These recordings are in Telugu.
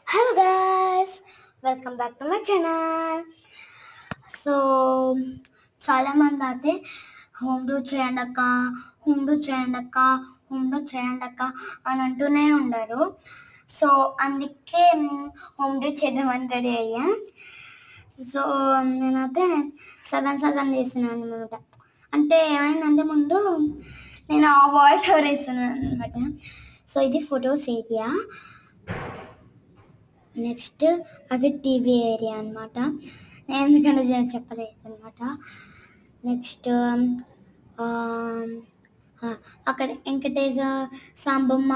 Hello guys, welcome back to my channel. So చాలామంది అయితే హోమ్ టూర్ చేయండి అక్క, హోమ్ టూర్ చేయండి అక్క, హోమ్ టూర్ చేయండి అక్క అని అంటూనే ఉన్నారు. సో అందుకే హోమ్ టూర్ చేద్దామని రెడీ అయ్యా. సో నేనైతే సగం సగం చేస్తున్నాను అనమాట. అంటే ఏమైందంటే ముందు నేను వాయిస్ ఓవర్ ఇస్తున్నాను అనమాట. సో ఇది ఫొటోస్ ఏరియా, నెక్స్ట్ అది టీవీ ఏరియా అనమాట. నేను ఎందుకంటే చెప్పలేదు అనమాట. నెక్స్ట్ అక్కడ సాంబమ్మ,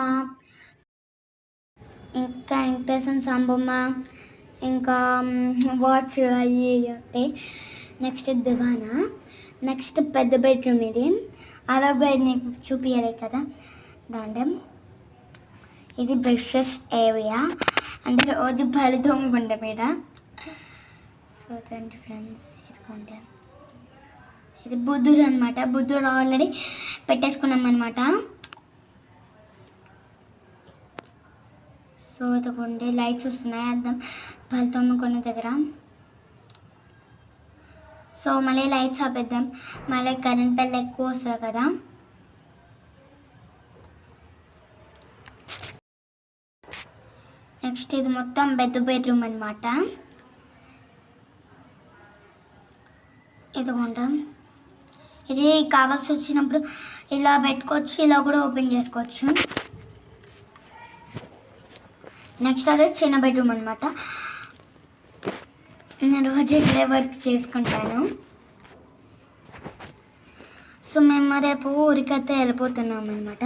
ఇంకా వెంకటేశ్వర సాంబమ్మ, ఇంకా వాచ్ అవి ఉంటాయి. నెక్స్ట్ దివానా, నెక్స్ట్ పెద్ద బెడ్రూమ్. ఇది అలా బెడ్ నీకు చూపించలే కదా దాంట్లో. ఇది బ్రషెస్ ఏరియా, అంటే రోజు ఫలితం ఉండే మీద. సో తండ్రి ఫ్రెండ్స్, ఇదిగోండి ఇది బుద్ధుడు అనమాట. బుద్ధుడు ఆల్రెడీ పెట్టేసుకున్నాం అనమాట. సో ఇదిగోండి లైట్స్ వస్తున్నాయి అర్థం ఫలితం కొన్న దగ్గర. సో మళ్ళీ లైట్స్ ఆపేద్దాం, మళ్ళీ కరెంట్ బిల్ ఎక్కువ వస్తుంది కదా. నెక్స్ట్ ఇది మొత్తం పెద్ద బెడ్రూమ్ అనమాట. ఇదిగోంటాం, ఇది కావాల్సి వచ్చినప్పుడు ఇలా పెట్టుకోవచ్చు, ఇలా కూడా ఓపెన్ చేసుకోవచ్చు. నెక్స్ట్ అదే చిన్న బెడ్రూమ్ అనమాట. నేను రోజు ఇక్కడే వర్క్ చేసుకుంటాను. సో మేము రేపు ఊరికైతే వెళ్ళిపోతున్నాం అనమాట.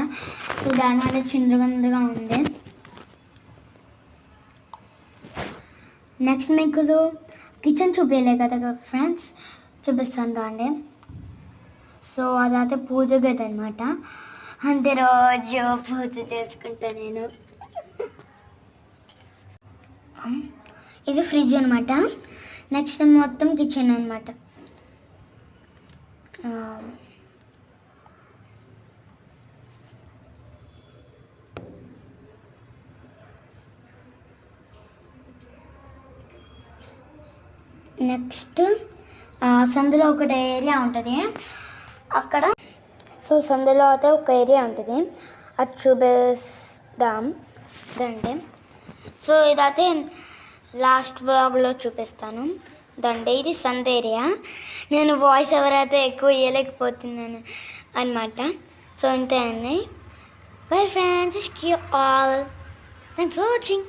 సో దానివల్ల చిందరవందరగా ఉంది. నెక్స్ట్ మీకు కిచెన్ చూపించలే కదా ఫ్రెండ్స్, చూపిస్తాను అండి. సో అదైతే పూజ గది అనమాట. అంతే రోజు పూజ చేసుకుంటా నేను. ఇది ఫ్రిడ్జ్ అనమాట. నెక్స్ట్ మొత్తం కిచెన్ అనమాట. నెక్స్ట్ సందులో ఒక ఏరియా ఉంటుంది అక్కడ. సో సందులో అయితే ఒక ఏరియా ఉంటుంది, అది చూపిస్తాం దండే. సో ఇదైతే లాస్ట్ వ్లాగ్లో చూపిస్తాను దండే. ఇది సంద ఏరియా. నేను వాయిస్ ఎవరైతే ఎక్కువ ఇవ్వలేకపోతున్నాను అనమాట. సో ఇంతే అండి. Bye friends, all thanks for watching.